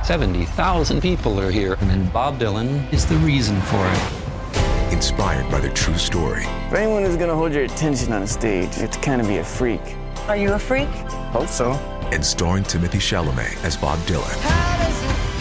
70,000 people are here, and Bob Dylan is the reason for it. Inspired by their true story. For anyone who's gonna hold your attention on a stage, you have to kind of be a freak. Are you a freak? Hope so. And starring Timothée Chalamet as Bob Dylan.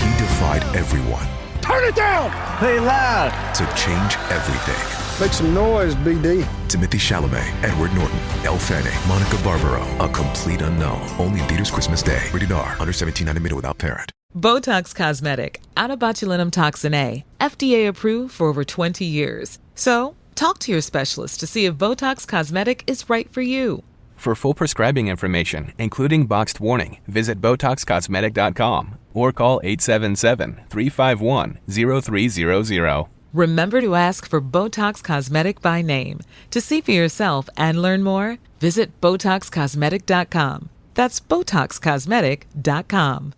He defied everyone. Turn it down! Play loud! To change everything. Make some noise, BD. Timothée Chalamet, Edward Norton, Elle Fanning, Monica Barbaro. A complete unknown. Only in theaters Christmas Day. Rated R. Under 17, not admitted without parent. Botox Cosmetic, out of botulinum toxin A, FDA approved for over 20 years. So, talk to your specialist to see if Botox Cosmetic is right for you. For full prescribing information, including boxed warning, visit BotoxCosmetic.com or call 877-351-0300. Remember to ask for Botox Cosmetic by name. To see for yourself and learn more, visit BotoxCosmetic.com. That's BotoxCosmetic.com.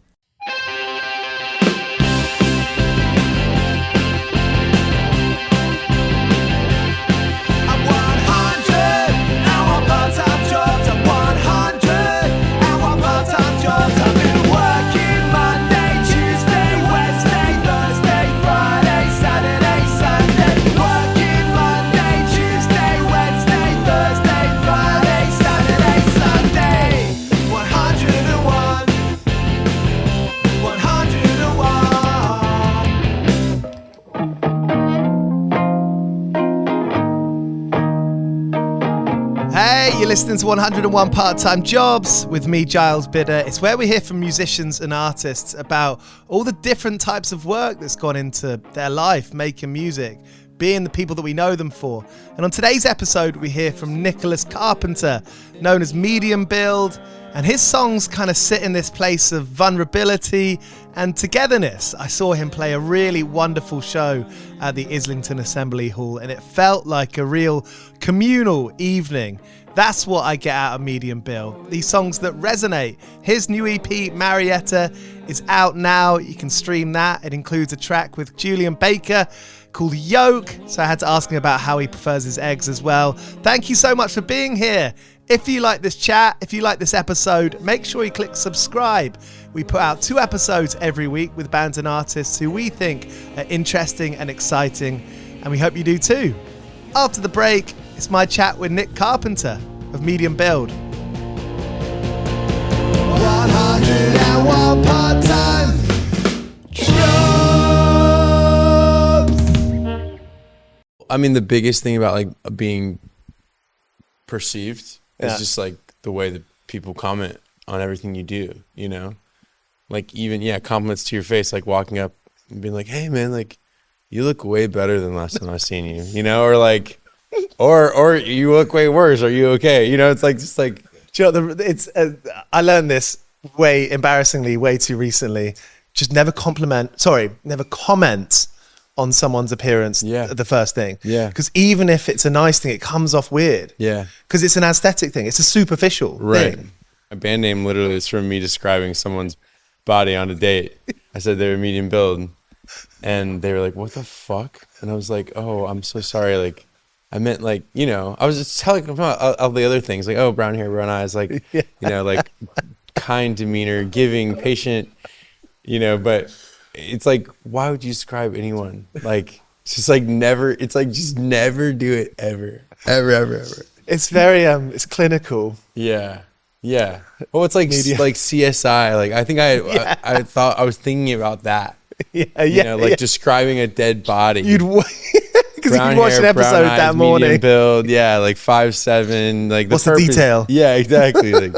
You're listening to 101 Part-Time Jobs with me, Giles Bidder. It's where we hear from musicians and artists about all the different types of work that's gone into their life, making music, being the people that we know them for. And on today's episode, we hear from Nicholas Carpenter, known as Medium Build, and his songs kind of sit in this place of vulnerability and togetherness. I saw him play a really wonderful show at the Islington Assembly Hall, and it felt like a real communal evening. That's what I get out of Medium Build. These songs that resonate. His new EP, Marietta, is out now. You can stream that. It includes a track with Julian Baker called Yolk. So I had to ask him about how he prefers his eggs as well. Thank you so much for being here. If you like this chat, if you like this episode, make sure you click subscribe. We put out 2 episodes every week with bands and artists who we think are interesting and exciting, and we hope you do too. After the break, it's my chat with Nick Carpenter of Medium Build. 101 part-time jobs. I mean, the biggest thing about like being perceived is just like the way that people comment on everything you do, you know? Like even, compliments to your face, like walking up and being like, hey man, like you look way better than last time I seen you, you know? Or like, or you look way worse. Are you okay? You know, it's like, just like, you know, I learned this embarrassingly way too recently. Just never comment on someone's appearance the first thing. Yeah. Because even if it's a nice thing, it comes off weird. Yeah. Because it's an aesthetic thing. It's a superficial thing. My band name literally is from me describing someone's body on a date. I said they were medium build. And they were like, what the fuck? And I was like, oh, I'm so sorry. Like, I meant like, you know, I was just telling them about all the other things. Like, oh, brown hair, brown eyes. Like, you know, like kind demeanor, giving, patient, you know, but it's like, why would you describe anyone? Like, it's just like never, it's like just never do it ever. Ever. It's very, it's clinical. Yeah. Yeah. Well, it's like, like CSI. Like, I think I thought I was thinking about that. You know, like describing a dead body. Because you'd watch an episode that morning. Medium build, like 5'7", like what's the detail? Yeah, exactly. Like,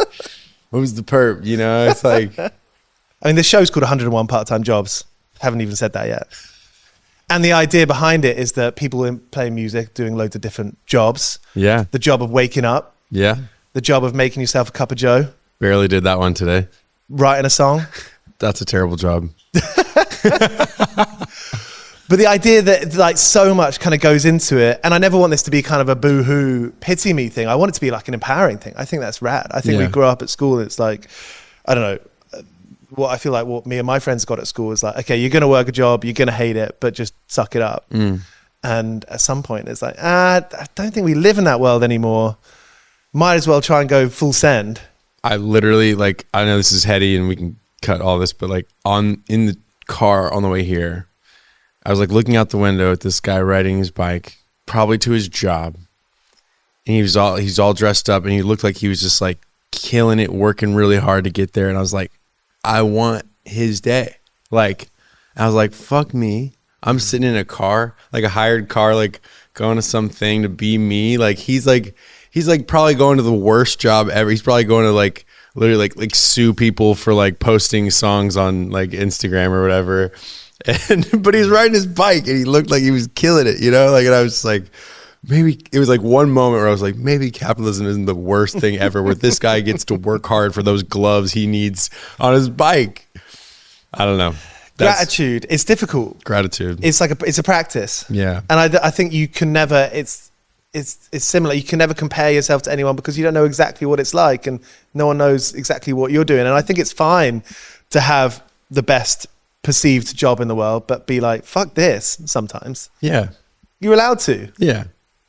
what was the perp? You know, it's like, I mean, the show's called 101 Part-Time Jobs. Haven't even said that yet. And the idea behind it is that people playing music, doing loads of different jobs. Yeah. The job of waking up. Yeah. The job of making yourself a cup of joe. Barely did that one today. Writing a song. That's a terrible job. But the idea that like so much kind of goes into it, and I never want this to be kind of a boo-hoo, pity me thing. I want it to be like an empowering thing. I think that's rad. I think we grew up at school and it's like, I don't know, what I feel like what me and my friends got at school is like, okay, you're going to work a job, you're going to hate it, but just suck it up. And at some point it's like, I don't think we live in that world anymore. Might as well try and go full send. I literally, like, I know this is heady and we can cut all this, but like in the car on the way here, I was like looking out the window at this guy riding his bike, probably to his job. And he's all dressed up, and he looked like he was just like killing it, working really hard to get there. And I was like, I want his day. Like, I was like, fuck me. I'm sitting in a car, like a hired car, like going to something to be me. Like he's like probably going to the worst job ever. He's probably going to like literally like sue people for like posting songs on like Instagram or whatever. And but he's riding his bike, and he looked like he was killing it, you know? Like, and I was just like, maybe it was like one moment where I was like, maybe capitalism isn't the worst thing ever, where this guy gets to work hard for those gloves he needs on his bike. I don't know. Gratitude. It's difficult. Gratitude. It's like it's a practice. Yeah. And I think you can never. It's similar. You can never compare yourself to anyone because you don't know exactly what it's like, and no one knows exactly what you're doing. And I think it's fine to have the best perceived job in the world, but be like, fuck this sometimes. Yeah. You're allowed to. Yeah.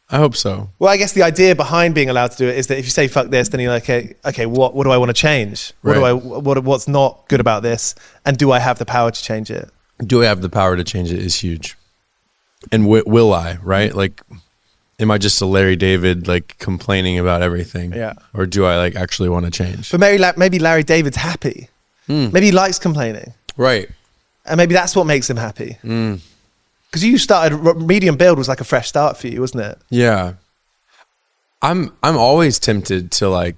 I hope so. Well, I guess the idea behind being allowed to do it is that if you say fuck this, then you're like, okay, what do I want to change? Right. What's not good about this? And do I have the power to change it? Do I have the power to change it is huge. And will I, right? Like, am I just a Larry David, like complaining about everything? Yeah. Or do I like actually want to change? But maybe Larry David's happy. Maybe he likes complaining. Right. And maybe that's what makes him happy. Because you started, Medium Build was like a fresh start for you, wasn't it? Yeah. I'm always tempted to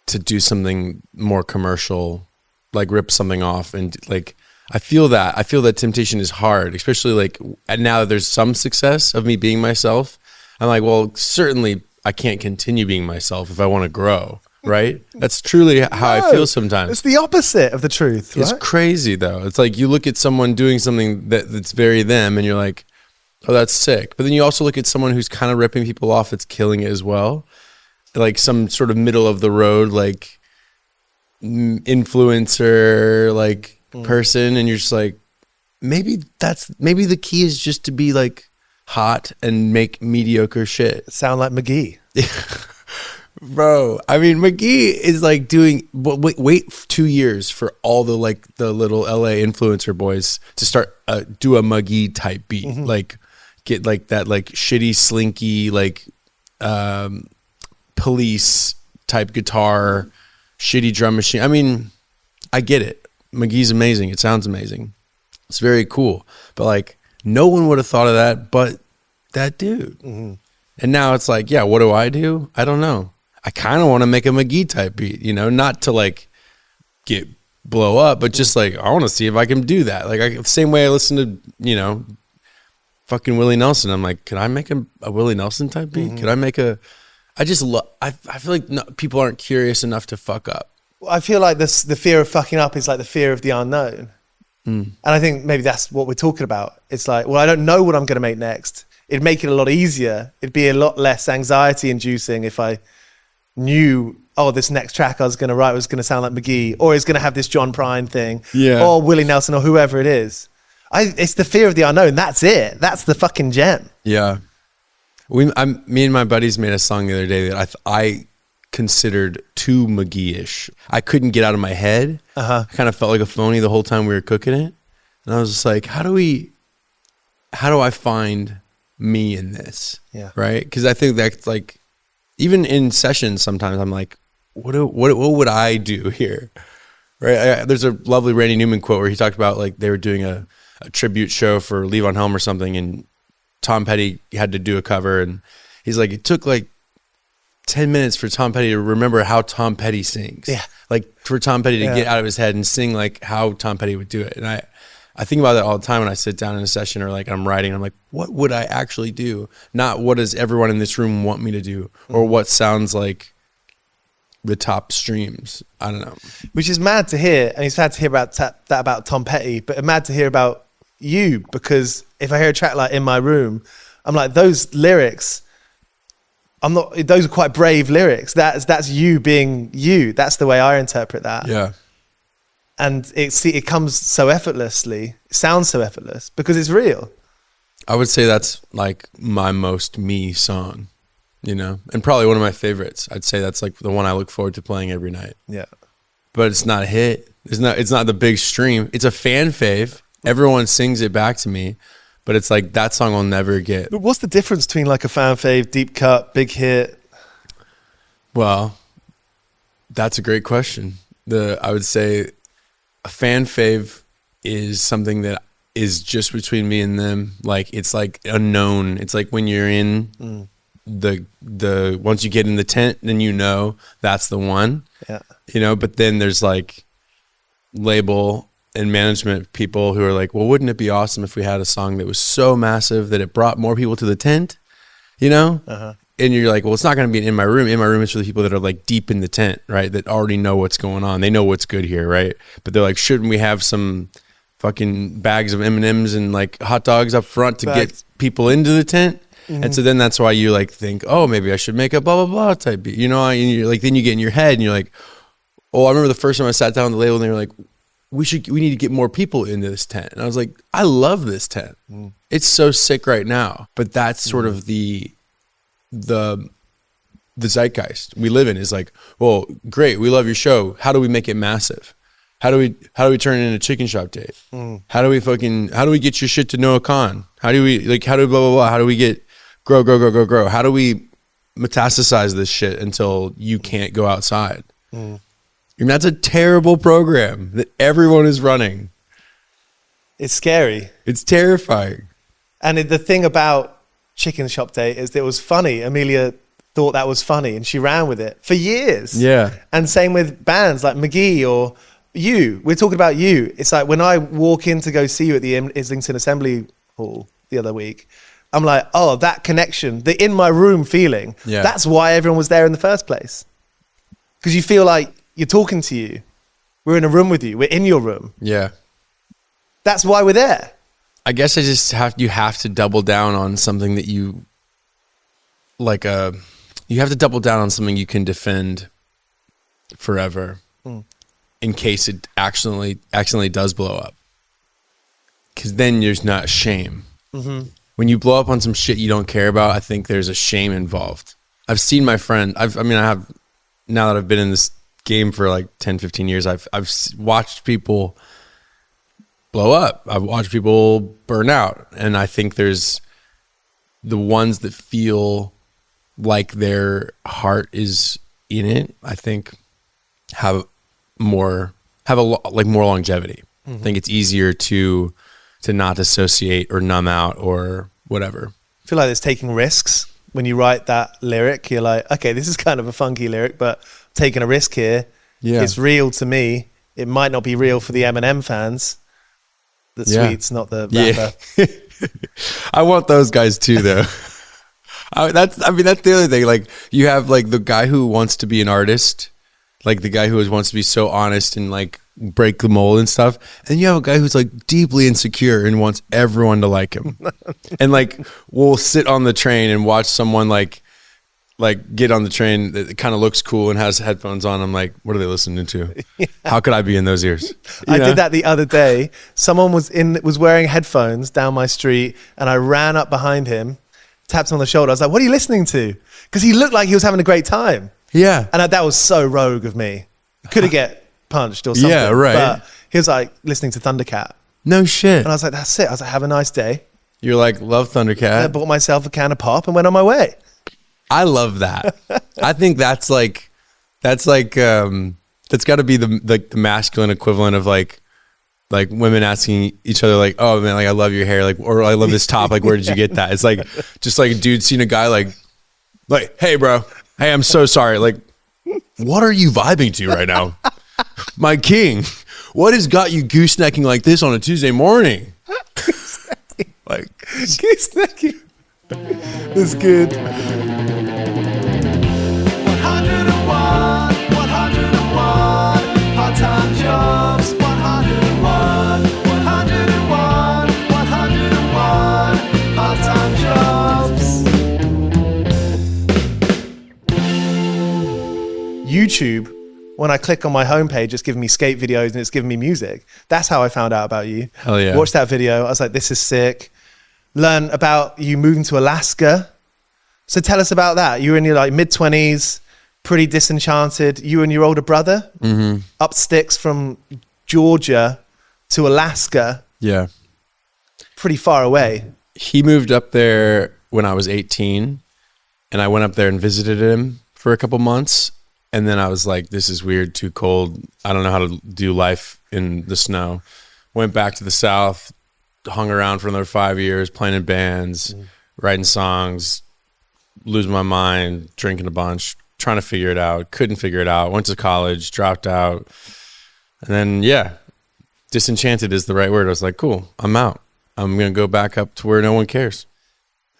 do something more commercial, like rip something off, and like I feel that temptation is hard, especially like now that there's some success of me being myself. I'm like, well, certainly I can't continue being myself if I want to grow, right? That's truly how I feel sometimes. It's the opposite of the truth, right? It's crazy though. It's like you look at someone doing something that's very them, and you're like, oh, that's sick. But then you also look at someone who's kind of ripping people off that's killing it as well. Like some sort of middle of the road, like influencer, like person. And you're just like, maybe the key is just to be like hot and make mediocre shit. Sound like McGee. Bro, I mean, McGee is like doing, wait 2 years for all the like the little LA influencer boys to start do a McGee type beat, like get like that like shitty slinky like Police type guitar, shitty drum machine. I mean, I get it. McGee's amazing. It sounds amazing. It's very cool. But like, no one would have thought of that but that dude. And now it's like, yeah, what do? I don't know. I kind of want to make a McGee type beat, you know, not to like blow up, but just like, I want to see if I can do that. Like the same way I listen to, you know, fucking Willie Nelson. I'm like, can I make a Willie Nelson type beat? Could I make I feel like people aren't curious enough to fuck up. I feel like the fear of fucking up is like the fear of the unknown. And I think maybe that's what we're talking about. It's like, well, I don't know what I'm going to make next. It'd make it a lot easier. It'd be a lot less anxiety inducing if I knew, oh, this next track I was going to write was going to sound like McGee, or it's going to have this John Prine thing, or Willie Nelson, or whoever it is. It's the fear of the unknown. That's it. That's the fucking gem. Yeah. Me and my buddies made a song the other day that I considered too McGee-ish. I couldn't get out of my head. I kind of felt like a phony the whole time we were cooking it. And I was just like, how do I find me in this? Yeah. Right? Because I think that's like, even in sessions sometimes I'm like, what would I do here? Right? There's a lovely Randy Newman quote where he talked about like they were doing a tribute show for Levon Helm or something, and Tom Petty had to do a cover, and he's like, it took like 10 minutes for Tom Petty to remember how Tom Petty sings. Yeah. Like for Tom Petty to get out of his head and sing like how Tom Petty would do it. And I think about that all the time when I sit down in a session or like I'm writing, I'm like, what would I actually do? Not what does everyone in this room want me to do, or what sounds like the top streams. I don't know. Which is mad to hear, and it's mad to hear about that about Tom Petty, but mad to hear about you, because if I hear a track like In My Room, I'm like, those lyrics, those are quite brave lyrics. That's you being you. That's the way I interpret that. Yeah. And it comes so effortlessly, it sounds so effortless because it's real. I would say that's like my most me song, you know, and probably one of my favorites. I'd say that's like the one I look forward to playing every night. Yeah. But it's not a hit. It's not the big stream. It's a fan fave. Everyone sings it back to me, but it's like that song will never get. But what's the difference between like a fan fave, deep cut, big hit? Well, that's a great question. I would say a fan fave is something that is just between me and them. Like it's like unknown. It's like when you're in the once you get in the tent, then you know that's the one. Yeah. You know, but then there's like label and management people who are like, well, wouldn't it be awesome if we had a song that was so massive that it brought more people to the tent, you know? And you're like, well, it's not going to be in my room. In my room is for the people that are like deep in the tent, right? That already know what's going on. They know what's good here, right? But they're like, shouldn't we have some fucking bags of M&Ms and like hot dogs up front to get people into the tent? And so then that's why you like think, oh, maybe I should make a blah, blah, blah type beat. You know, and you're like, then you get in your head and you're like, oh, I remember the first time I sat down on the label and they were like, we need to get more people into this tent. And I was like, I love this tent. It's so sick right now. But that's sort of the zeitgeist we live in is like, well, great, we love your show. How do we make it massive? How do we turn it into Chicken Shop Dave? How do we get your shit to Noah Khan? How do we blah, blah, blah? How do we get grow? How do we metastasize this shit until you can't go outside? And that's a terrible program that everyone is running. It's scary. It's terrifying. And the thing about Chicken Shop Day is that it was funny. Amelia thought that was funny and she ran with it for years. Yeah. And same with bands like McGee or you. We're talking about you. It's like when I walk in to go see you at the Islington Assembly Hall the other week, I'm like, oh, that connection, the in my room feeling. Yeah. That's why everyone was there in the first place. Because you feel like you're talking to you. We're in a room with you. We're in your room. Yeah. That's why we're there. I guess you have to double down on something that you like you have to double down on something you can defend forever in case it accidentally does blow up. Cause then there's not shame. When you blow up on some shit you don't care about, I think there's a shame involved. I've seen my friend, I have, now that I've been in this game for like 10, 15 years, I've watched people blow up. I've watched people burn out. And I think there's the ones that feel like their heart is in it, I think have more longevity. I think it's easier to not dissociate or numb out or whatever. I feel like it's taking risks. When you write that lyric, you're like, okay, this is kind of a funky lyric, but taking a risk here. Yeah. It's real to me. It might not be real for the Eminem fans. The Sweets, not the rapper. Yeah. I want those guys too, though. That's the other thing. Like you have like the guy who wants to be an artist, like the guy who wants to be so honest and like break the mold and stuff. And you have a guy who's like deeply insecure and wants everyone to like him. And like we'll sit on the train and watch someone like get on the train that kind of looks cool and has headphones on. I'm like, what are they listening to? Yeah. How could I be in those ears? I did that the other day. Someone was wearing headphones down my street and I ran up behind him, tapped him on the shoulder. I was like, what are you listening to? Because he looked like he was having a great time. Yeah. And that was so rogue of me. Could have get punched or something. Yeah, right. But he was like listening to Thundercat. No shit. And I was like, that's it. I was like, have a nice day. You're like, love Thundercat. And I bought myself a can of pop and went on my way. I love that. I think that's got to be the masculine equivalent of like women asking each other like, oh man, like I love your hair, like, or I love this top, like where did you get that? It's like just like a dude seeing a guy like hey bro, hey, I'm so sorry, like what are you vibing to right now? My king, what has got you goosenecking like this on a Tuesday morning? Like Goosenecking. That's good. 101 part-time jobs. 101 part-time jobs. YouTube, when I click on my homepage, it's giving me skate videos and it's giving me music. That's how I found out about you. Hell yeah. Watched that video. I was like, this is sick. Learn about you moving to Alaska. So tell us about that. You were in your like mid-20s, pretty disenchanted. You and your older brother, up sticks from Georgia to Alaska, Yeah. pretty far away. He moved up there when I was 18, and I went up there and visited him for a couple months. And then I was like, this is weird, too cold. I don't know how to do life in the snow. Went back to the South, hung around for another 5 years, playing in bands, writing songs, losing my mind, drinking a bunch, trying to figure it out. Couldn't figure it out. Went to college, dropped out. And then, yeah, disenchanted is the right word. I was like, cool, I'm out. I'm going to go back up to where no one cares.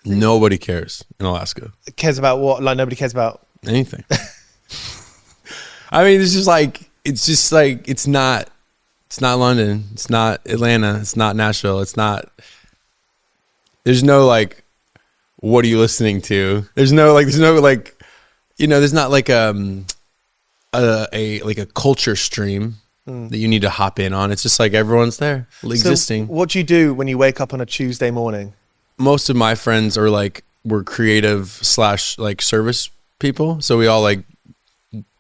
Nobody cares in Alaska. Cares about what? Like nobody cares about anything. I mean, it's just like it's not London, it's not Atlanta, it's not Nashville, there's no like, what are you listening to? There's not like a culture stream that you need to hop in on. It's just like everyone's there existing. So what do you do when you wake up on a Tuesday morning? Most of my friends were creative / like service people. So we all like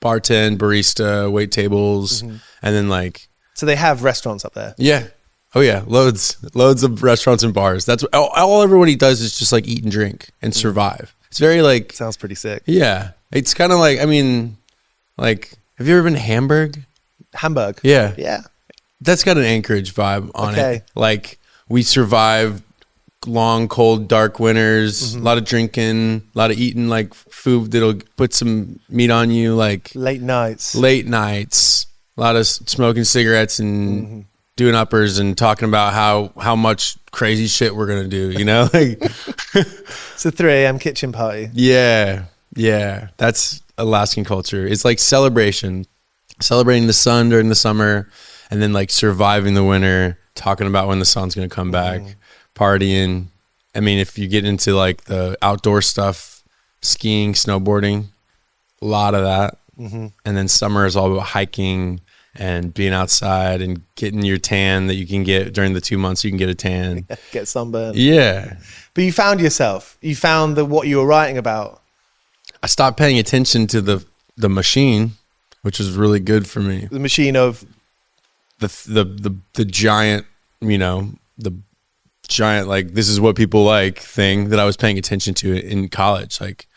bartend, barista, wait tables, and then like. So they have restaurants up there. Yeah. Oh yeah. Loads of restaurants and bars. That's all everybody does is just like eat and drink and survive. It's very like. Sounds pretty sick. Yeah. It's kind of like, I mean, like, have you ever been to Hamburg? Hamburg. Yeah. Yeah. That's got an Anchorage vibe on Okay. it. Like, we survived long, cold, dark winters, a lot of drinking, a lot of eating like food that'll put some meat on you, like late nights, a lot of smoking cigarettes and doing uppers and talking about how much crazy shit we're gonna do, you know? Like, it's a 3 a.m. kitchen party. Yeah, that's Alaskan culture. It's like celebrating the sun during the summer, and then like surviving the winter, talking about when the sun's gonna come back, partying. I mean, if you get into like the outdoor stuff, skiing, snowboarding, a lot of that. And then summer is all about hiking and being outside and getting your tan that you can get during the 2 months you can get a tan. Get sunburned. Yeah. But you found yourself. You found what you were writing about. I stopped paying attention to the machine, which was really good for me. The machine of the giant, you know, the giant, like, this is what people like thing that I was paying attention to in college. Like,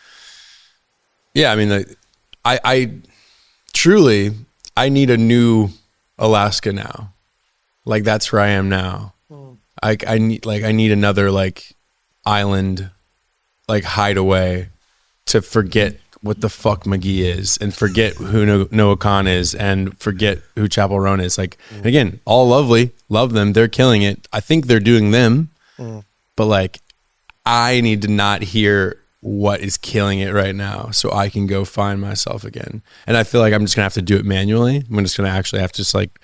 yeah, I mean, like, I truly, I need a new Alaska now. Like, that's where I am now. I need another like island, like hideaway to forget what the fuck McGee is and forget who Noah Khan is and forget who Chapel Roan is. Like, again, all lovely, love them. They're killing it. I think they're doing them, but like, I need to not hear what is killing it right now so I can go find myself again. And I feel like I'm just gonna have to do it manually. I'm just gonna actually have to just like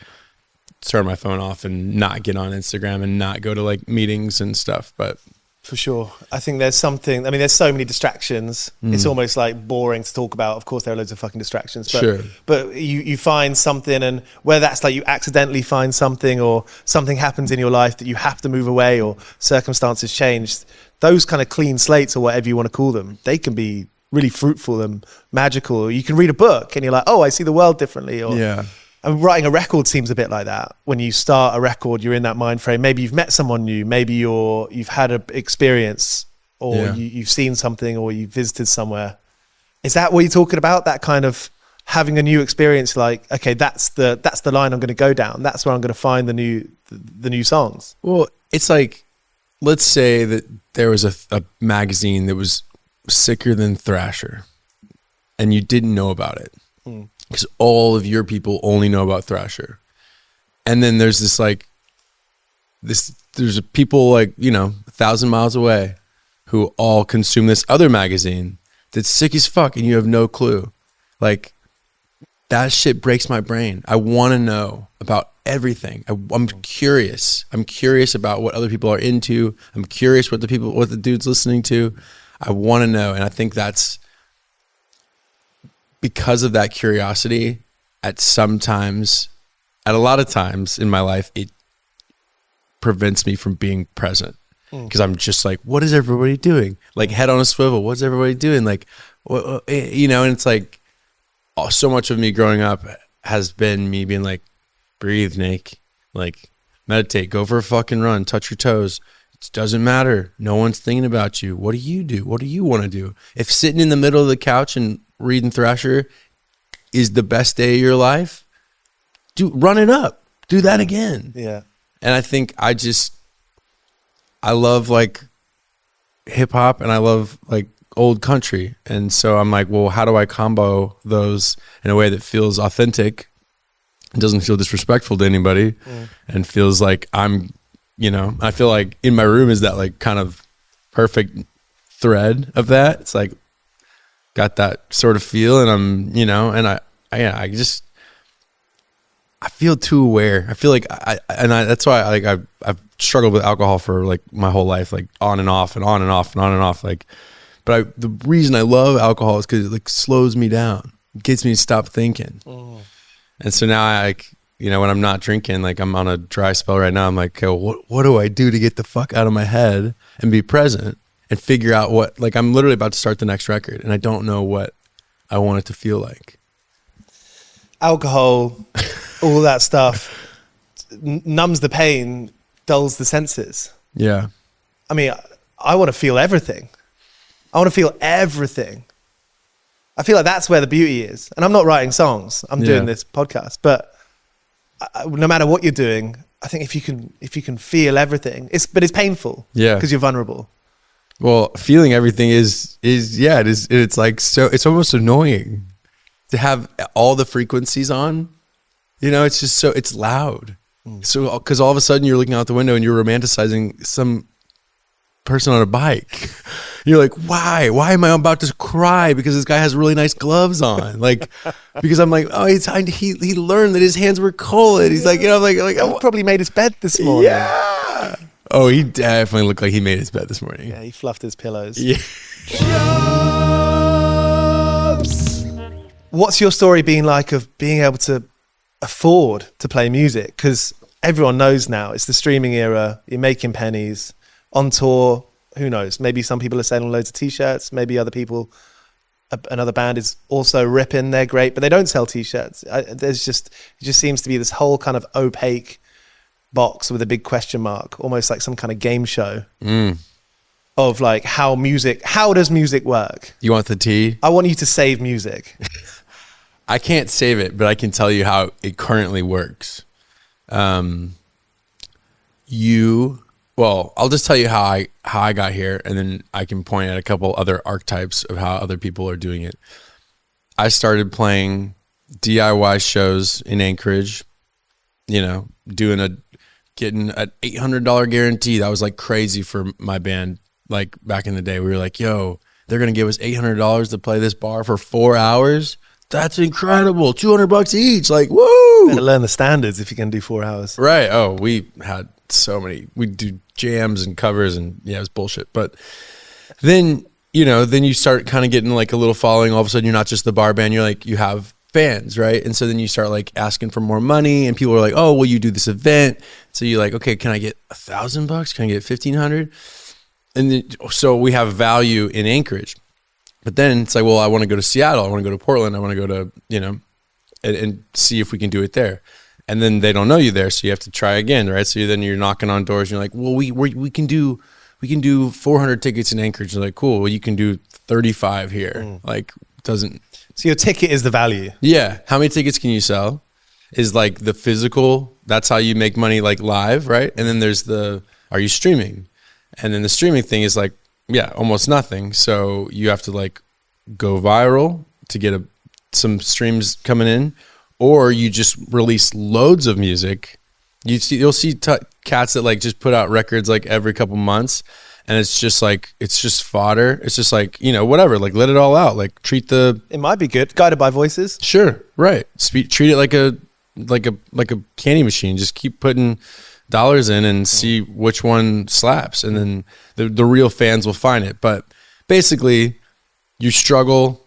turn my phone off and not get on Instagram and not go to like meetings and stuff. But for sure, I think there's something, I mean, there's so many distractions. It's almost like boring to talk about. Of course, there are loads of fucking distractions, but, Sure. but you find something, and whether that's like you accidentally find something or something happens in your life that you have to move away or circumstances change, those kind of clean slates or whatever you want to call them, they can be really fruitful and magical. You can read a book and you're like, oh, I see the world differently. Or, yeah. and writing a record seems a bit like that. When you start a record, you're in that mind frame. Maybe you've met someone new. Maybe you've had an experience, or you've seen something, or you visited somewhere. Is that what you're talking about? That kind of having a new experience, like, okay, that's the line I'm going to go down. That's where I'm going to find the new songs. Well, it's like, let's say that there was a magazine that was sicker than Thrasher and you didn't know about it because all of your people only know about Thrasher. And then there's there's people like, you know, 1,000 miles away who all consume this other magazine that's sick as fuck and you have no clue. Like, that shit breaks my brain. I want to know about everything. I'm curious. I'm curious about what other people are into. I'm curious what the dude's listening to. I want to know. And I think that's because of that curiosity at a lot of times in my life, it prevents me from being present because I'm just like, what is everybody doing? Like, head on a swivel. What's everybody doing? Like, you know, and it's like, so much of me growing up has been me being like, breathe, Nick. Like, meditate, go for a fucking run, touch your toes. It doesn't matter. No one's thinking about you. What do you do? What do you want to do? If sitting in the middle of the couch and reading Thrasher is the best day of your life, run it up. Do that again. Yeah. And I think I love like hip hop and I love like old country. And so I'm like, well, how do I combo those in a way that feels authentic? It doesn't feel disrespectful to anybody and feels like I'm, I feel like in my room is that like kind of perfect thread of that. It's like got that sort of feel and I'm, and I feel too aware. I feel like that's why I've struggled with alcohol for like my whole life, like on and off and on and off and on and off. Like, but the reason I love alcohol is because it like slows me down. It gets me to stop thinking. And so now I when I'm not drinking, like I'm on a dry spell right now. I'm like, okay, well, what do I do to get the fuck out of my head and be present and figure out what, like I'm literally about to start the next record and I don't know what I want it to feel like. Alcohol, all that stuff numbs the pain, dulls the senses. Yeah. I mean, I want to feel everything. I want to feel everything. I feel like that's where the beauty is. And I'm not writing songs. I'm doing this podcast. But no matter what you're doing, I think if you can feel everything, it's painful. Yeah. Because you're vulnerable. Well, feeling everything is it is. It's like, so it's almost annoying to have all the frequencies on. It's just so, it's loud. So, because all of a sudden you're looking out the window and you're romanticizing some person on a bike. You're like, why am I about to cry because this guy has really nice gloves on? Like, because I'm like, oh, he learned that his hands were cold. He's like, He probably made his bed this morning. Yeah. Oh, he definitely looked like he made his bed this morning. Yeah, he fluffed his pillows. Yeah. What's your story been like of being able to afford to play music? Because everyone knows now it's the streaming era. You're making pennies on tour. Who knows? Maybe some people are selling loads of t-shirts. Maybe other people, another band is also ripping. They're great, but they don't sell t-shirts. It just seems to be this whole kind of opaque box with a big question mark, almost like some kind of game show of like how does music work? You want the tea? I want you to save music. I can't save it, but I can tell you how it currently works. Well, I'll just tell you how I got here, and then I can point at a couple other archetypes of how other people are doing it. I started playing DIY shows in Anchorage, getting an $800 guarantee. That was like crazy for my band. Like back in the day, we were like, yo, they're going to give us $800 to play this bar for 4 hours. That's incredible. $200 each. Like, woo! Better learn the standards if you can do 4 hours. Right. Oh, we had so many. We do jams and covers, and yeah, it was bullshit. But then you start kind of getting like a little following. All of a sudden, you're not just the bar band. You're like, you have fans, right? And so then you start like asking for more money, and people are like, oh, will you do this event? So you're like, okay, can I get $1,000? Can I get $1,500? And then, so we have value in Anchorage. But then it's like, well, I want to go to Seattle. I want to go to Portland. I want to go to, and see if we can do it there. And then they don't know you there, so you have to try again, right? So then you're knocking on doors, and you're like, well, we can do 400 tickets in Anchorage. You're like, cool. Well, you can do 35 here. Like, doesn't. So your ticket is the value. Yeah. How many tickets can you sell? Is like the physical. That's how you make money, like live, right? And then there's are you streaming? And then the streaming thing is like, yeah, almost nothing. So you have to like go viral to get some streams coming in, or you just release loads of music. You'll see cats that like just put out records like every couple months, and it's just fodder. It's just like, whatever, like let it all out. Like it might be good. Guided by voices. Sure. Right. Treat it like a candy machine. Just keep putting dollars in and see which one slaps, and then the real fans will find it. But basically, you struggle.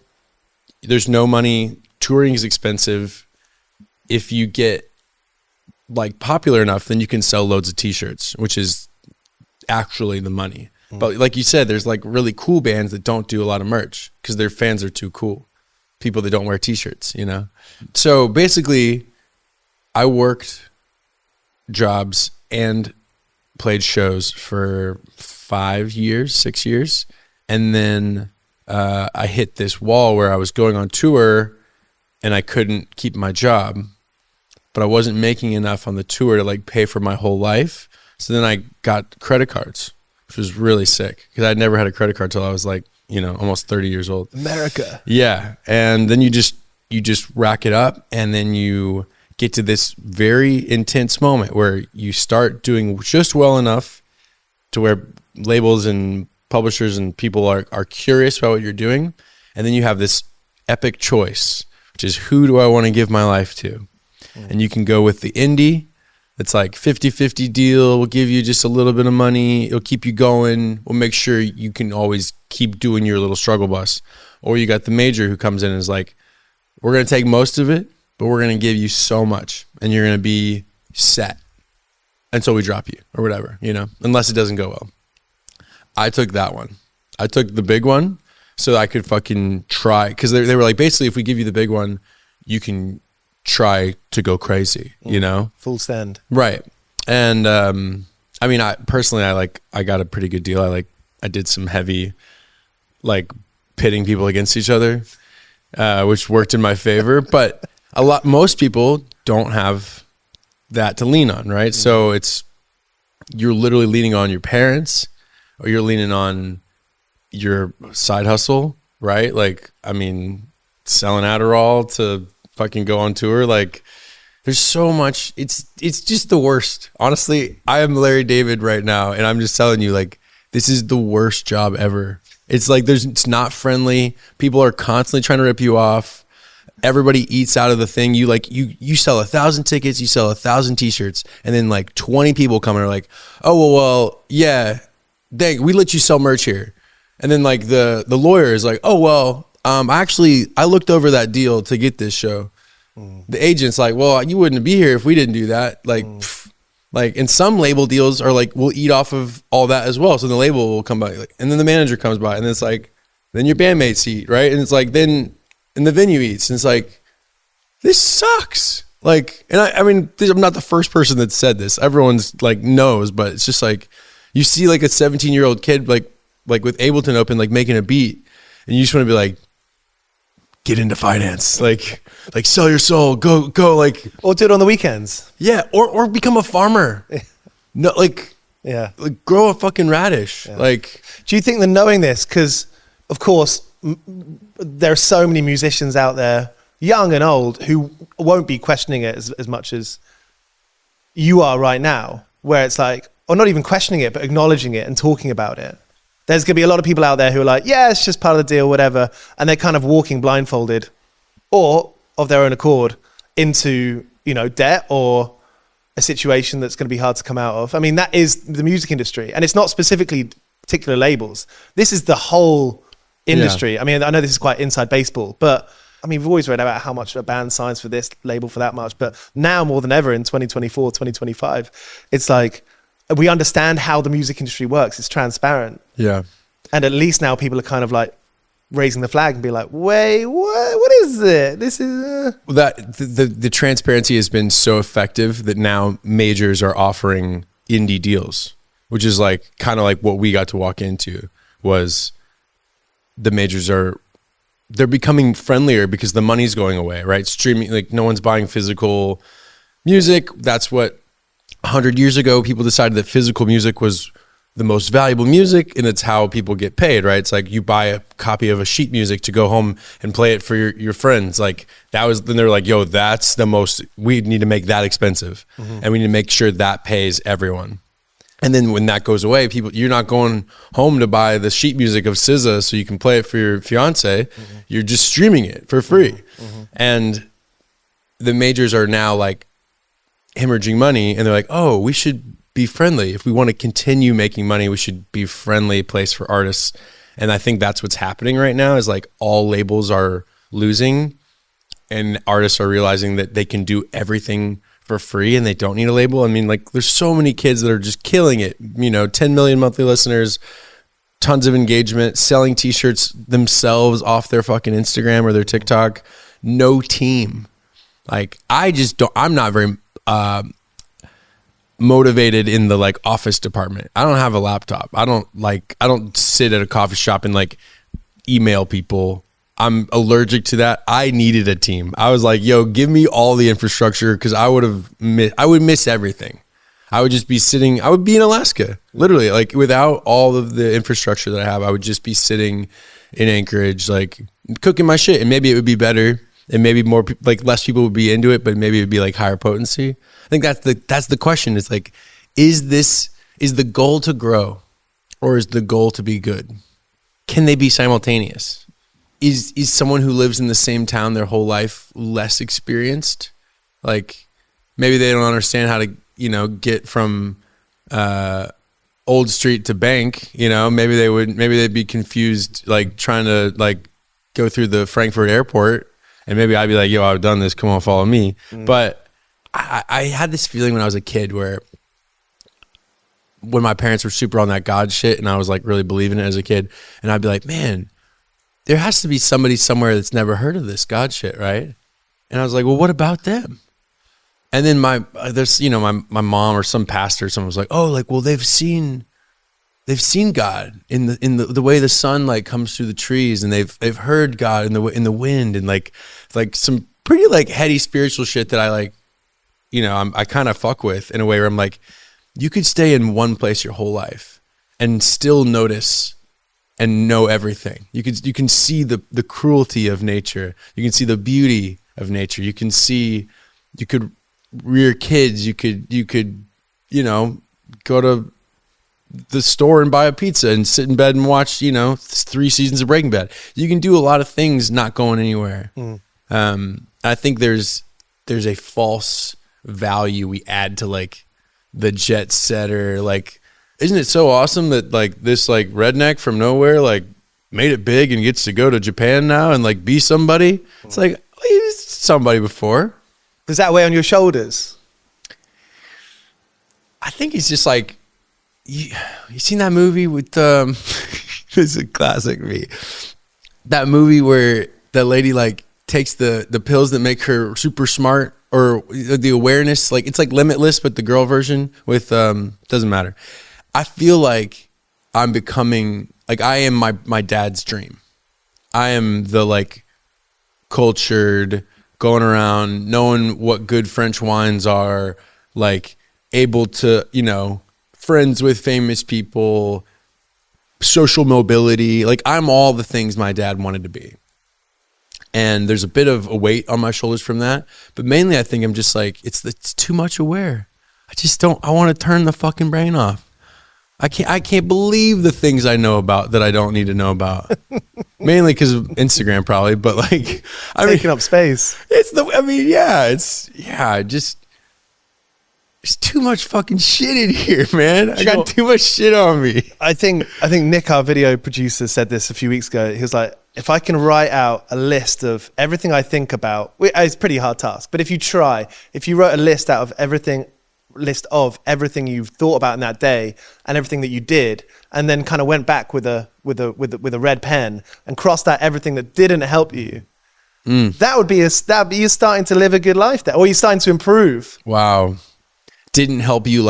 There's no money. Touring is expensive. If you get like popular enough, then you can sell loads of t-shirts, which is actually the money. But like you said, there's like really cool bands that don't do a lot of merch because their fans are too cool. People that don't wear t-shirts, So basically, I worked jobs and played shows for 5 years, 6 years. And then I hit this wall where I was going on tour and I couldn't keep my job, but I wasn't making enough on the tour to like pay for my whole life. So then I got credit cards, which was really sick because I'd never had a credit card till I was like, almost 30 years old. America. Yeah. And then you just rack it up, and then you get to this very intense moment where you start doing just well enough to where labels and publishers and people are curious about what you're doing. And then you have this epic choice, which is, who do I want to give my life to? And you can go with the indie. It's like 50-50 deal. We'll give you just a little bit of money. It'll keep you going. We'll make sure you can always keep doing your little struggle bus. Or you got the major who comes in and is like, we're going to take most of it, but we're going to give you so much and you're going to be set until we drop you or whatever, unless it doesn't go well. I took that one. I took the big one so that I could fucking try. Because they were like, basically, if we give you the big one, you can try to go crazy, Full send. Right. And I personally I got a pretty good deal. I did some heavy pitting people against each other, which worked in my favor. But most people don't have that to lean on, right? So you're literally leaning on your parents, or you're leaning on your side hustle, right? Selling Adderall to fucking go on tour. There's so much. It's just the worst. Honestly, I am Larry David right now, and I'm just telling you, this is the worst job ever. It's it's not friendly. People are constantly trying to rip you off. Everybody eats out of the thing. You sell 1,000 tickets, you sell 1,000 t-shirts, and then 20 people come and are like, oh well, yeah, dang, we let you sell merch here. And then the lawyer is like, oh well, I looked over that deal to get this show. The agent's like, well, you wouldn't be here if we didn't do that. And some label deals are we'll eat off of all that as well. So the label will come by, and then the manager comes by, and it's then your bandmates eat, right? And it's then the venue eats, and it's this sucks. I'm not the first person that said this. Everyone's knows, but it's just you see a 17-year-old kid with Ableton open, making a beat, and you just want to be get into finance, sell your soul, go, or do it on the weekends. Yeah, or become a farmer. No, grow a fucking radish. Yeah. Do you think that knowing this, because of course there are so many musicians out there, young and old, who won't be questioning it as much as you are right now, where it's or not even questioning it, but acknowledging it and talking about it. There's going to be a lot of people out there who are yeah, it's just part of the deal, whatever. And they're kind of walking blindfolded or of their own accord into, debt or a situation that's going to be hard to come out of. That is the music industry. And it's not specifically particular labels. This is the whole industry. Yeah. I know this is quite inside baseball, but we've always read about how much a band signs for this label for that much. But now more than ever in 2024, 2025, it's we understand how the music industry works. It's transparent. Yeah. And at least now people are kind of raising the flag and be wait, what is it? This is that the transparency has been so effective that now majors are offering indie deals, which is kind of what we got to walk into. Was the majors they're becoming friendlier because the money's going away, right? Streaming, no one's buying physical music. That's what 100 years ago, people decided that physical music was the most valuable music, and it's how people get paid, right? It's you buy a copy of a sheet music to go home and play it for your friends. Then they're yo, that's the most, we need to make that expensive. Mm-hmm. And we need to make sure that pays everyone. And then when that goes away, you're not going home to buy the sheet music of SZA so you can play it for your fiance. Mm-hmm. You're just streaming it for free. Mm-hmm. And the majors are now hemorrhaging money, and they're oh, we should be friendly. If we want to continue making money, we should be friendly place for artists. And I think that's what's happening right now is all labels are losing, and artists are realizing that they can do everything for free and they don't need a label. There's so many kids that are just killing it, 10 million monthly listeners, tons of engagement, selling t-shirts themselves off their fucking Instagram or their TikTok, no team. I'm not very motivated in the like office department. I don't have a laptop. I don't sit at a coffee shop and like email people. I'm allergic to that. I needed a team. I was like, yo, give me all the infrastructure, because I would miss everything. I would just be sitting, I would be in Alaska, literally, like without all of the infrastructure that I have. I would just be sitting in Anchorage, like cooking my shit, and maybe it would be better, and maybe more like less people would be into it, but maybe it would be like higher potency. I think that's the question. It's like, is the goal to grow, or is the goal to be good? Can they be simultaneous? Is someone who lives in the same town their whole life less experienced? Like maybe they don't understand how to, get from Old Street to Bank, maybe they'd be confused, like trying to like go through the Frankfurt airport, and maybe I'd be like, yo, I've done this, come on, follow me. But I had this feeling when I was a kid where when my parents were super on that God shit and I was like really believing it as a kid, and I'd be like, man, there has to be somebody somewhere that's never heard of this God shit, right? And I was like, well, what about them? And then my mom or some pastor, someone was like, oh, like, well, they've seen God in the way the sun like comes through the trees, and they've heard God in the wind, and like some pretty like heady spiritual shit that I like, I kind of fuck with in a way where I'm like, you could stay in one place your whole life and still notice and know everything. You can see the cruelty of nature. You can see the beauty of nature. You could rear kids. You could go to the store and buy a pizza and sit in bed and watch 3 seasons of Breaking Bad. You can do a lot of things not going anywhere. I think there's a false value we add to like the jet setter. Like, isn't it so awesome that like this like redneck from nowhere like made it big and gets to go to Japan now and like be somebody? It's like, he was somebody before. Does that weigh on your shoulders? I think it's just like, you seen that movie with this is a classic me. That movie where that lady like takes the pills that make her super smart, or the awareness, like it's like Limitless, but the girl version with doesn't matter. I feel like I'm becoming like, I am my dad's dream. I am the like cultured, going around knowing what good French wines are, like able to, friends with famous people, social mobility. Like I'm all the things my dad wanted to be. And there's a bit of a weight on my shoulders from that. But mainly I think I'm just like, it's too much aware. I want to turn the fucking brain off. I can't believe the things I know about that I don't need to know about. Mainly because of Instagram probably, but like, taking up space. There's too much fucking shit in here, man. I got too much shit on me. I think Nick, our video producer, said this a few weeks ago. He was like, if I can write out a list of everything I think about, it's a pretty hard task, but if you wrote a list of everything you've thought about in that day and everything that you did, and then kind of went back with a red pen and crossed out everything that didn't help you, that would be you're starting to live a good life there, or you're starting to improve. Wow. Didn't help you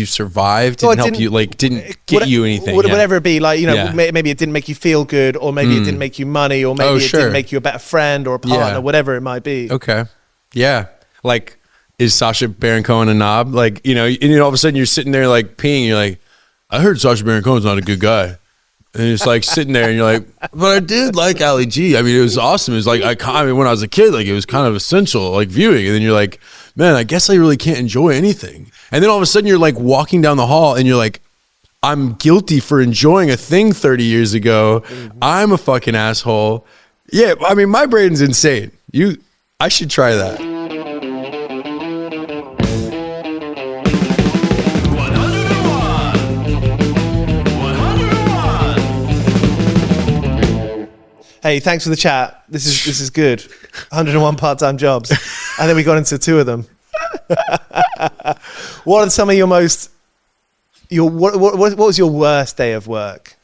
survive, didn't get you anything. Whatever it be, like, maybe it didn't make you feel good, or maybe it didn't make you money, or maybe it didn't make you a better friend or a partner, whatever it might be. Okay. Yeah. Like, is Sacha Baron Cohen a knob? Like, and all of a sudden you're sitting there like peeing, you're like, I heard Sacha Baron Cohen's not a good guy. And it's like sitting there and you're like, but I did like Ali G. I mean, it was awesome. It was like, when I was a kid, like it was kind of essential, like viewing. And then you're like, man, I guess I really can't enjoy anything. And then all of a sudden you're like walking down the hall and you're like, I'm guilty for enjoying a thing 30 years ago. I'm a fucking asshole. Yeah. I mean, my brain's insane. I should try that. Hey, thanks for the chat. This is good. 101 part-time jobs. And then we got into 2 of them. What are some of what was your worst day of work?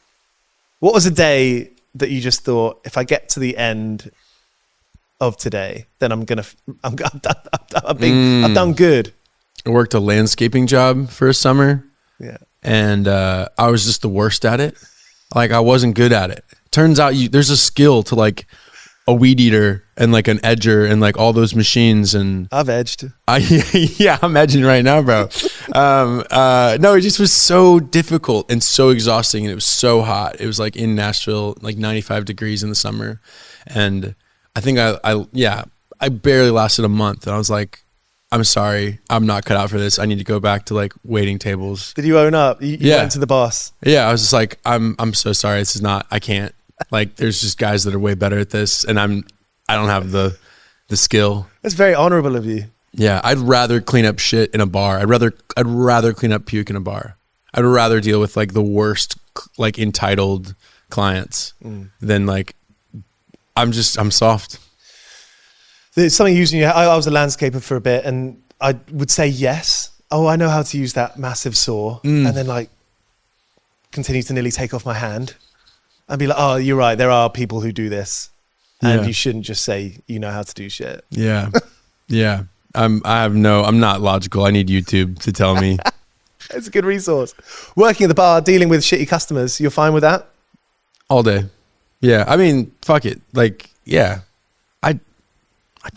What was a day that you just thought, if I get to the end, of today, then I've done good. I worked a landscaping job for a summer. Yeah. And I was just the worst at it. Like, I wasn't good at it. Turns out there's a skill to like a weed eater and like an edger and like all those machines. And I've edged. Yeah, I'm edging right now, bro. No, it just was so difficult and so exhausting, and it was so hot. It was like in Nashville, like 95 degrees in the summer. And I think I barely lasted a month. And I was like, I'm sorry, I'm not cut out for this. I need to go back to like waiting tables. Did you own up? You went to the boss. Yeah, I was just like, I'm so sorry. This is not, I can't. Like, there's just guys that are way better at this, and I don't have the skill. That's very honorable of you. Yeah, I'd rather clean up shit in a bar. I'd rather clean up puke in a bar. I'd rather deal with like the worst, like entitled clients than like, I'm soft. There's something using you. I was a landscaper for a bit, and I would say yes. Oh, I know how to use that massive saw, and then like continue to nearly take off my hand, and be like, "Oh, you're right. There are people who do this, and you shouldn't just say you know how to do shit." Yeah, yeah. I'm not logical. I need YouTube to tell me. It's a good resource. Working at the bar, dealing with shitty customers, you're fine with that? All day. Yeah. I mean, fuck it. Like, yeah.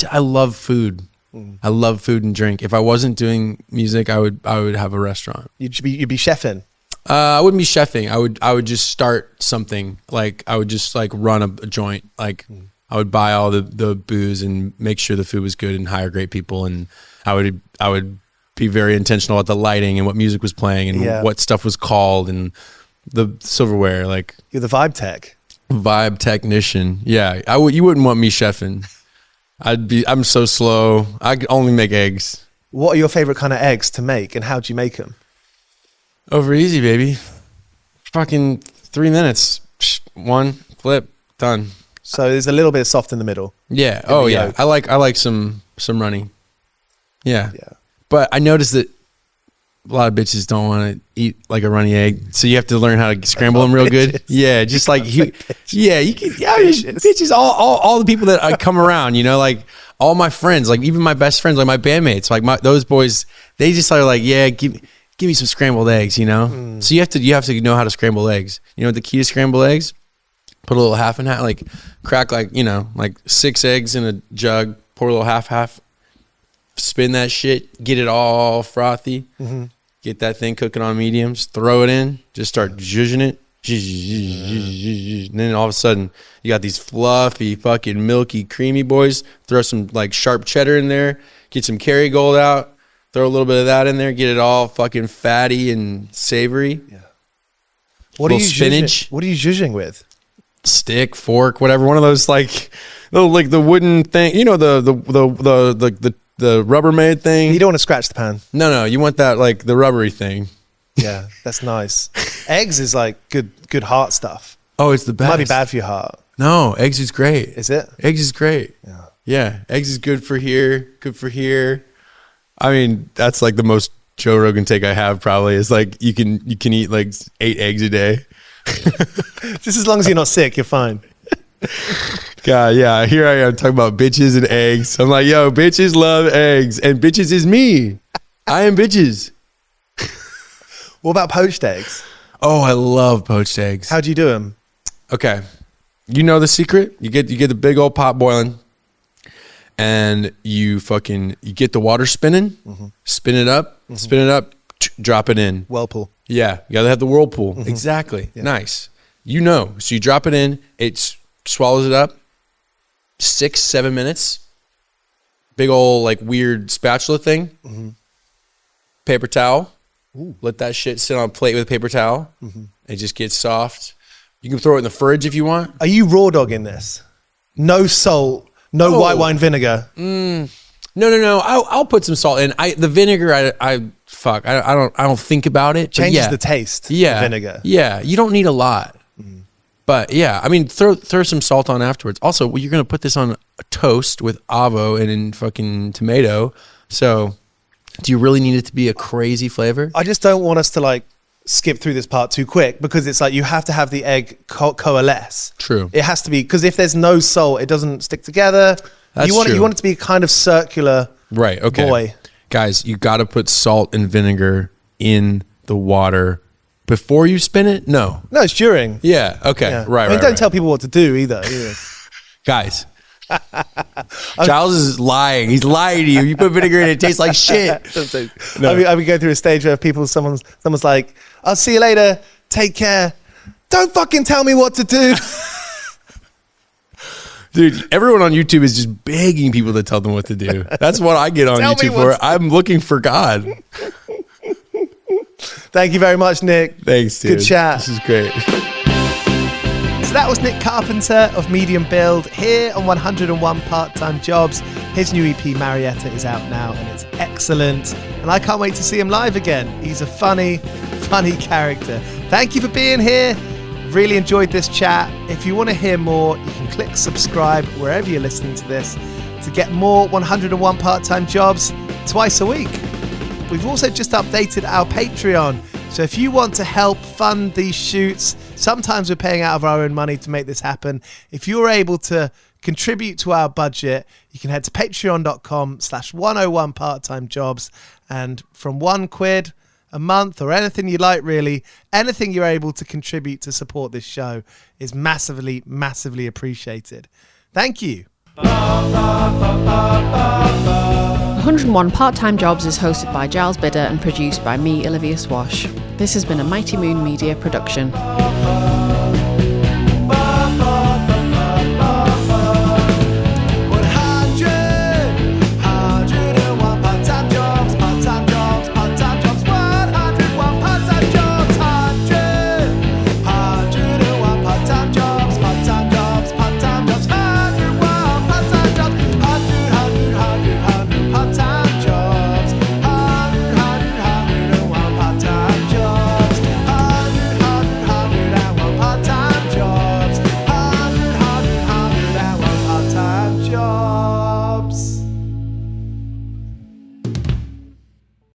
I love food. I love food and drink. If I wasn't doing music, I would have a restaurant. You'd be chefing. I wouldn't be chefing. I would just start something. Like, I would just like run a joint. Like, I would buy all the booze and make sure the food was good and hire great people. And I would be very intentional about the lighting and what music was playing and what stuff was called and the silverware. Like, you're the vibe tech. Vibe technician. Yeah. You wouldn't want me chefing. I'm so slow. I could only make eggs. What are your favorite kind of eggs to make, and how do you make them? Over easy, baby. Fucking 3 minutes. One flip, done. So there's a little bit of soft in the middle. Yeah. Oh yeah. Yolk. I like some runny. Yeah. Yeah. But I noticed that a lot of bitches don't want to eat like a runny egg, so you have to learn how to scramble them real good. Yeah, just like you can. Yeah, bitches. All the people that I come around, you know, like all my friends, like even my best friends, like my bandmates, like those boys, they just are like, yeah, give me some scrambled eggs, you know. So you have to know how to scramble eggs. You know, the key to scramble eggs: put a little half and half, like crack like 6 eggs in a jug, pour a little half. Spin that shit, get it all frothy, get that thing cooking on mediums, throw it in, just start zhuzhing it, and then all of a sudden you got these fluffy, fucking milky, creamy boys. Throw some like sharp cheddar in there, get some Kerrygold out, throw a little bit of that in there, get it all fucking fatty and savory. Yeah. What are you spinach? What are you zhuzhing with? Stick, fork, whatever. One of those like the wooden thing, you know, the Rubbermaid thing. You don't want to scratch the pan. No, you want that like the rubbery thing. Yeah, that's nice. Eggs is like good heart stuff. Oh, it's the best. It might be bad for your heart. No, eggs is great. Is it? Eggs is great. Yeah, eggs is good for here. I mean, that's like the most Joe Rogan take I have probably is like you can eat like 8 eggs a day. Just as long as you're not sick, you're fine. God, yeah, here I am talking about bitches and eggs. I'm like, yo, bitches love eggs, and bitches is me. I am bitches. What about poached eggs? Oh, I love poached eggs. How do you do them? Okay, you know the secret. You get the big old pot boiling, and you get the water spinning, spin it up, drop it in. Whirlpool. Yeah, you gotta have the whirlpool. Exactly. Yeah. Nice. You know, so you drop it in, it swallows it up. 6-7 minutes. Big old like weird spatula thing. Paper towel. Ooh. Let that shit sit on a plate with a paper towel. It just gets soft. You can throw it in the fridge if you want. Are you raw dogging this? No salt, no white wine vinegar. No. I'll put some salt in. The vinegar, I don't think about it. Changes the taste. Yeah, vinegar. Yeah, you don't need a lot. But yeah, I mean, throw some salt on afterwards. Also, you're gonna put this on a toast with avo and in fucking tomato. So, do you really need it to be a crazy flavor? I just don't want us to like skip through this part too quick because it's like you have to have the egg coalesce. True. It has to be because if there's no salt, it doesn't stick together. That's you want true. you want it to be a kind of circular Right. Okay. boy. Guys, you got to put salt and vinegar in the water before you spin it. No. No, it's during. Yeah. Okay. Yeah. Right. I mean, right, don't right. tell people what to do either. Guys. Giles is lying. He's lying to you. You put vinegar in it, it tastes like shit. No. I mean, go through a stage where someone's like, "I'll see you later. Take care." Don't fucking tell me what to do. Dude, everyone on YouTube is just begging people to tell them what to do. That's what I get on Tell me YouTube what for. I'm looking for God. Thank you very much, Nick. Thanks, dude. Good chat. This is great. So that was Nick Carpenter of Medium Build here on 101 Part-Time Jobs. His new EP, Marietta, is out now and it's excellent. And I can't wait to see him live again. He's a funny, funny character. Thank you for being here. Really enjoyed this chat. If you want to hear more, you can click subscribe wherever you're listening to this to get more 101 Part-Time Jobs twice a week. We've also just updated our Patreon. So if you want to help fund these shoots, sometimes we're paying out of our own money to make this happen. If you're able to contribute to our budget, you can head to patreon.com/101 part-time jobs. And from £1 a month or anything you like, really, anything you're able to contribute to support this show is massively, massively appreciated. Thank you. 101 Part-Time Jobs is hosted by Giles Bidder and produced by me, Olivia Swash. This has been a Mighty Moon Media production.